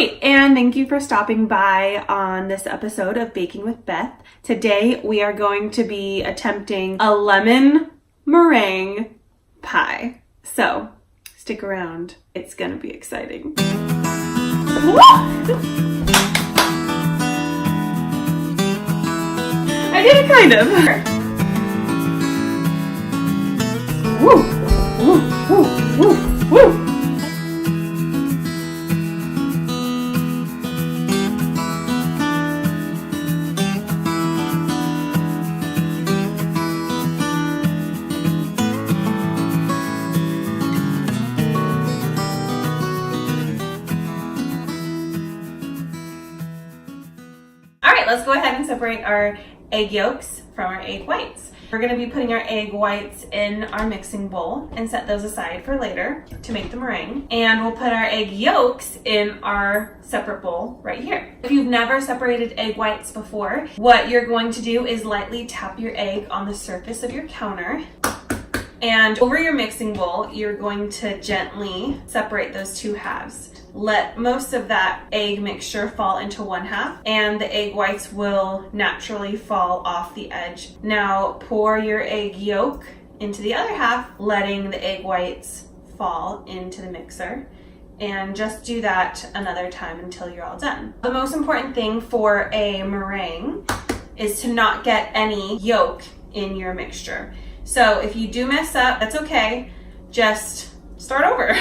Hi, and thank you for stopping by on this episode of Baking with Beth. Today we are going to be attempting a lemon meringue pie. So stick around, it's gonna be exciting. I did it kind of. Woo, woo, woo, woo, woo. Let's go ahead and separate our egg yolks from our egg whites. We're going to be putting our egg whites in our mixing bowl and set those aside for later to make the meringue. And we'll put our egg yolks in our separate bowl right here. If you've never separated egg whites before, what you're going to do is lightly tap your egg on the surface of your counter. And over your mixing bowl, you're going to gently separate those two halves. Let most of that egg mixture fall into one half, and the egg whites will naturally fall off the edge. Now pour your egg yolk into the other half, letting the egg whites fall into the mixer. And just do that another time until you're all done. The most important thing for a meringue is to not get any yolk in your mixture. So if you do mess up, that's okay. Just start over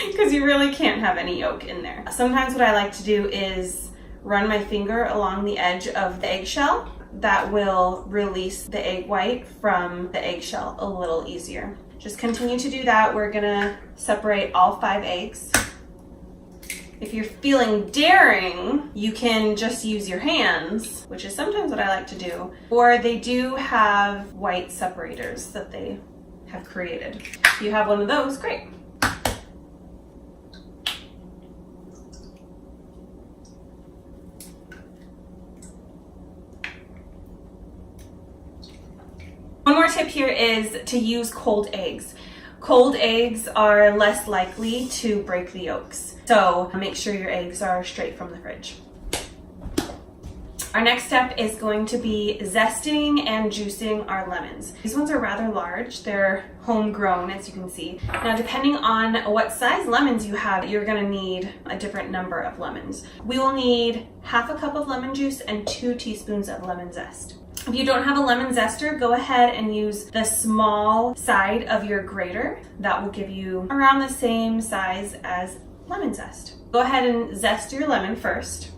because you really can't have any yolk in there. Sometimes what I like to do is run my finger along the edge of the eggshell. That will release the egg white from the eggshell a little easier. Just continue to do that. We're gonna separate all 5 eggs. If you're feeling daring, you can just use your hands, which is sometimes what I like to do, or they do have white separators that they have created. If you have one of those, great. One more tip here is to use cold eggs. Cold eggs are less likely to break the yolks. So make sure your eggs are straight from the fridge. Our next step is going to be zesting and juicing our lemons. These ones are rather large. They're homegrown, as you can see. Now, depending on what size lemons you have, you're gonna need a different number of lemons. We will need half a cup of lemon juice and 2 teaspoons of lemon zest. If you don't have a lemon zester, go ahead and use the small side of your grater. That will give you around the same size as lemon zest. Go ahead and zest your lemon first.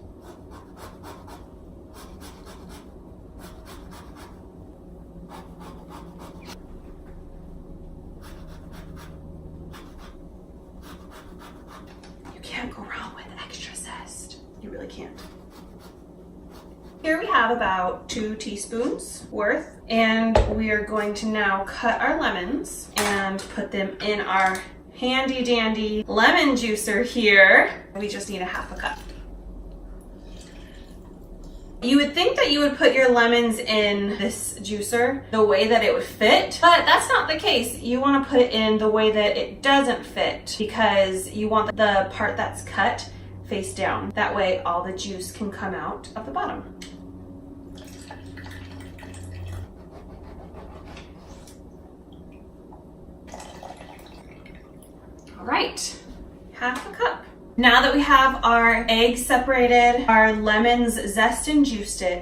You can't go wrong with extra zest. You really can't. Here we have about 2 teaspoons worth, and we are going to now cut our lemons and put them in our handy dandy lemon juicer here. We just need a half a cup. You would think that you would put your lemons in this juicer the way that it would fit, but that's not the case. You want to put it in the way that it doesn't fit because you want the part that's cut face down. That way all the juice can come out of the bottom. All right, half a cup. Now that we have our eggs separated, our lemons zest and juiced. Now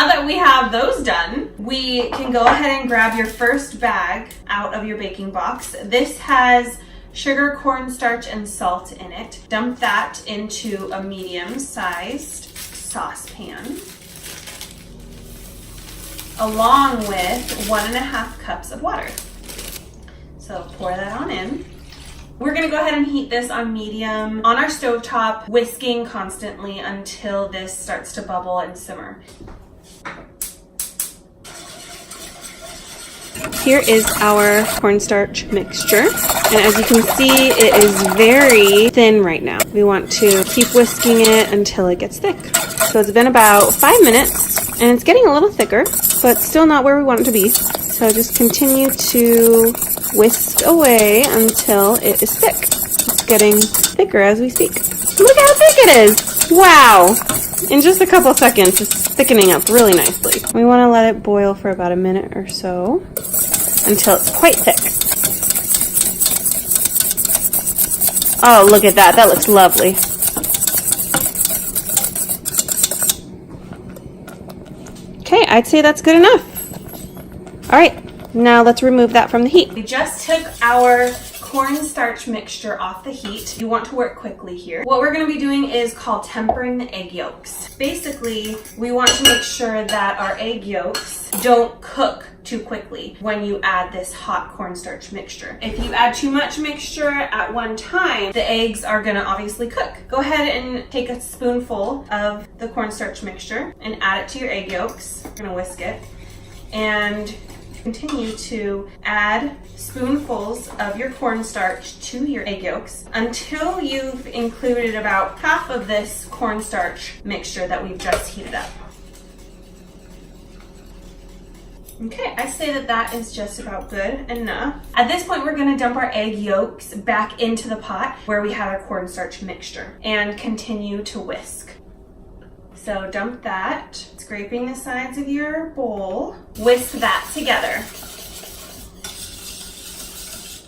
that we have those done, we can go ahead and grab your first bag out of your baking box. This has sugar, cornstarch, and salt in it. Dump that into a medium-sized saucepan, along with 1.5 cups of water. So pour that on in. We're gonna go ahead and heat this on medium on our stovetop, whisking constantly until this starts to bubble and simmer. Here is our cornstarch mixture, and as you can see, it is very thin right now. We want to keep whisking it until it gets thick. So it's been about 5 minutes, and it's getting a little thicker, but still not where we want it to be. So just continue to whisk away until it is thick. getting thicker as we speak. Look how thick it is! Wow! In just a couple seconds, it's thickening up really nicely. We want to let it boil for about a minute or so until it's quite thick. Oh, look at that. That looks lovely. Okay, I'd say that's good enough. All right, now let's remove that from the heat. We just took our cornstarch mixture off the heat. You want to work quickly here. What we're going to be doing is called tempering the egg yolks. Basically, we want to make sure that our egg yolks don't cook too quickly when you add this hot cornstarch mixture. If you add too much mixture at one time, the eggs are going to obviously cook. Go ahead and take a spoonful of the cornstarch mixture and add it to your egg yolks. You're going to whisk it and continue to add spoonfuls of your cornstarch to your egg yolks until you've included about half of this cornstarch mixture that we've just heated up. Okay, I say that that is just about good enough. At this point, we're going to dump our egg yolks back into the pot where we had our cornstarch mixture and continue to whisk. So dump that, scraping the sides of your bowl, whisk that together.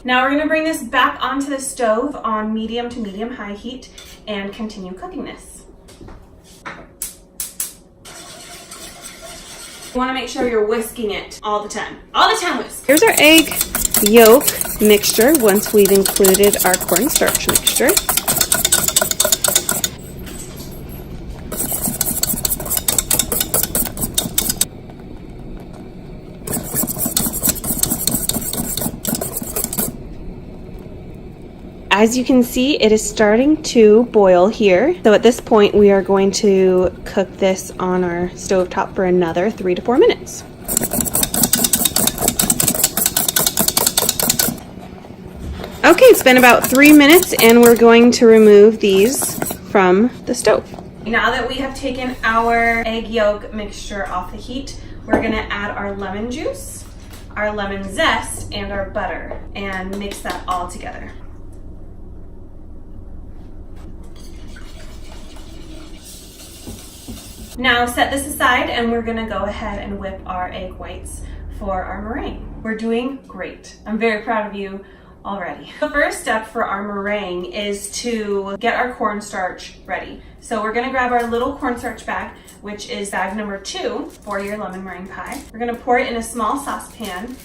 Now we're going to bring this back onto the stove on medium to medium high heat and continue cooking this. You want to make sure you're whisking it all the time. All the time whisk. Here's our egg yolk mixture once we've included our cornstarch mixture. As you can see, it is starting to boil here. So at this point, we are going to cook this on our stovetop for another 3 to 4 minutes. Okay, it's been about 3 minutes and we're going to remove these from the stove. Now that we have taken our egg yolk mixture off the heat, we're gonna add our lemon juice, our lemon zest, and our butter and mix that all together. Now set this aside and we're gonna go ahead and whip our egg whites for our meringue. We're doing great. I'm very proud of you already. The first step for our meringue is to get our cornstarch ready. So we're gonna grab our little cornstarch bag, which is bag number 2 for your lemon meringue pie. We're gonna pour it in a small saucepan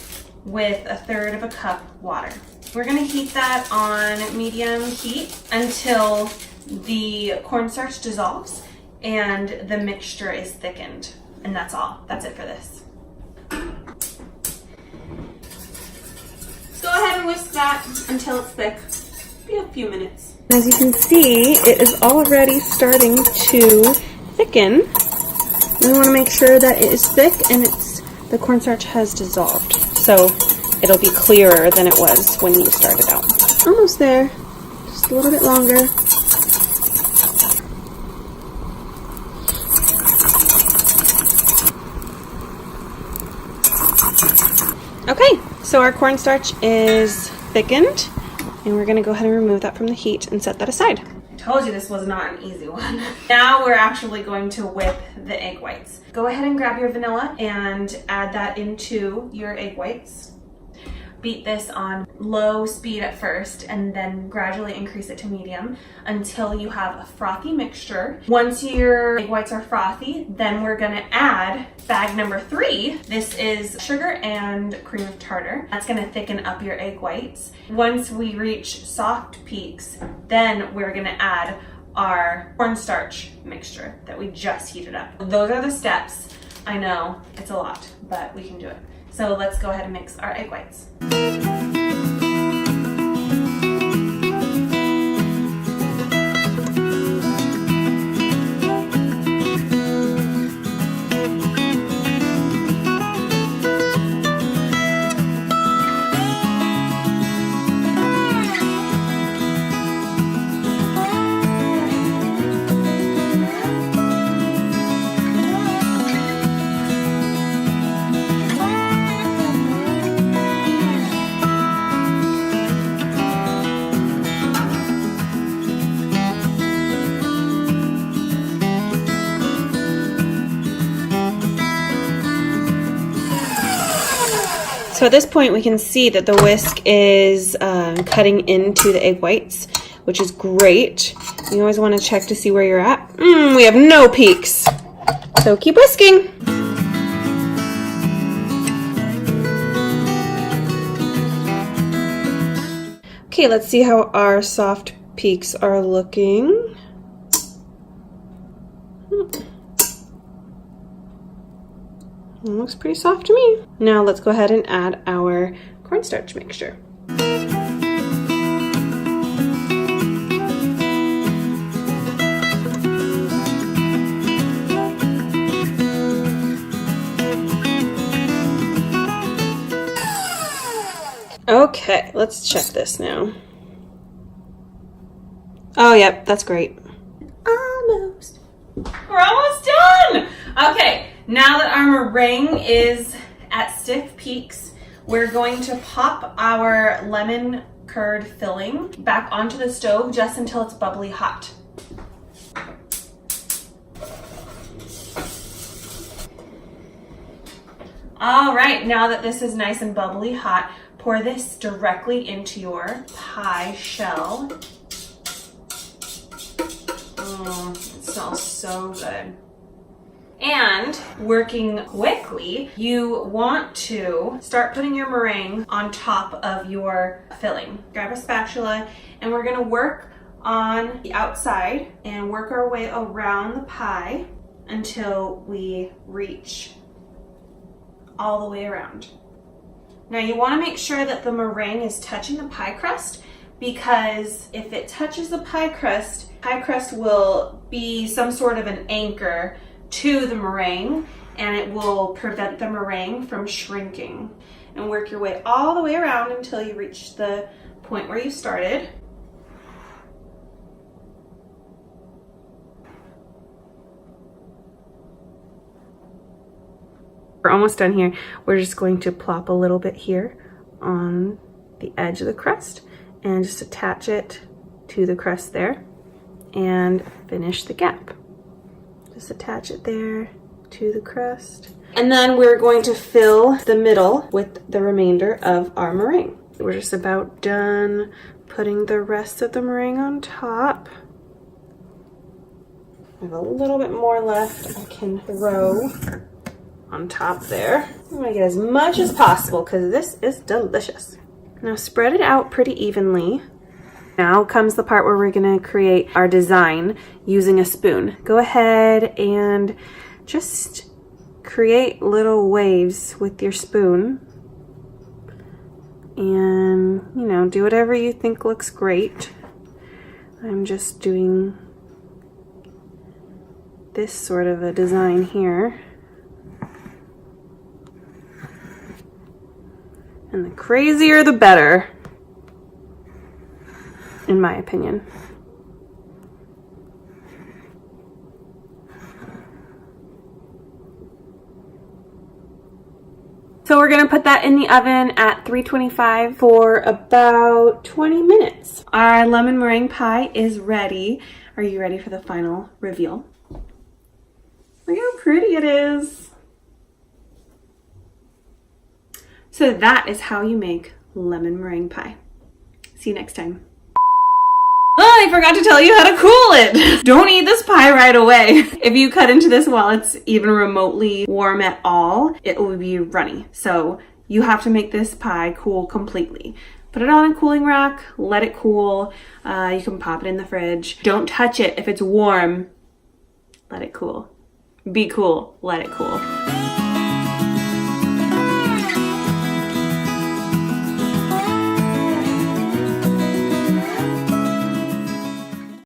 with 1/3 cup water. We're gonna heat that on medium heat until the cornstarch dissolves and the mixture is thickened. And that's all. That's it for this. Go ahead and whisk that until it's thick. Be a few minutes. As you can see, it is already starting to thicken. We want to make sure that it is thick and the cornstarch has dissolved. So it'll be clearer than it was when you started out. Almost there. Just a little bit longer. Okay, so our cornstarch is thickened and we're gonna go ahead and remove that from the heat and set that aside. I told you this was not an easy one. Now we're actually going to whip the egg whites. Go ahead and grab your vanilla and add that into your egg whites. Beat this on low speed at first and then gradually increase it to medium until you have a frothy mixture. Once your egg whites are frothy, then we're gonna add bag number 3. This is sugar and cream of tartar. That's gonna thicken up your egg whites. Once we reach soft peaks, then we're gonna add our cornstarch mixture that we just heated up. Those are the steps. I know it's a lot, but we can do it. So let's go ahead and mix our egg whites. So at this point we can see that the whisk is cutting into the egg whites, which is great. You always want to check to see where you're at. We have no peaks. So keep whisking. Okay, let's see how our soft peaks are looking. It looks pretty soft to me. Now let's go ahead and add our cornstarch mixture. Okay, let's check this now. Oh, yep, that's great. Almost. We're almost done! Okay, now that our meringue is at stiff peaks, we're going to pop our lemon curd filling back onto the stove just until it's bubbly hot. All right, now that this is nice and bubbly hot, pour this directly into your pie shell. It smells so good. And working quickly, you want to start putting your meringue on top of your filling. Grab a spatula, and we're gonna work on the outside and work our way around the pie until we reach all the way around. Now you want to make sure that the meringue is touching the pie crust, because if it touches the pie crust will be some sort of an anchor to the meringue, and it will prevent the meringue from shrinking. And work your way all the way around until you reach the point where you started. We're almost done here. We're just going to plop a little bit here on the edge of the crust and just attach it to the crust there and finish the gap. Just attach it there to the crust. And then we're going to fill the middle with the remainder of our meringue. We're just about done putting the rest of the meringue on top. I have a little bit more left I can throw on top there. I'm gonna get as much as possible because this is delicious. Now spread it out pretty evenly. Now comes the part where we're gonna create our design using a spoon. Go ahead and just create little waves with your spoon. And, you know, do whatever you think looks great. I'm just doing this sort of a design here. And the crazier the better, in my opinion. So we're gonna put that in the oven at 325 for about 20 minutes. Our lemon meringue pie is ready. Are you ready for the final reveal? Look how pretty it is. So that is how you make lemon meringue pie. See you next time. Oh, I forgot to tell you how to cool it. Don't eat this pie right away. If you cut into this while it's even remotely warm at all, it will be runny. So you have to make this pie cool completely. Put it on a cooling rack, let it cool. You can pop it in the fridge. Don't touch it if it's warm. Let it cool. Be cool, let it cool.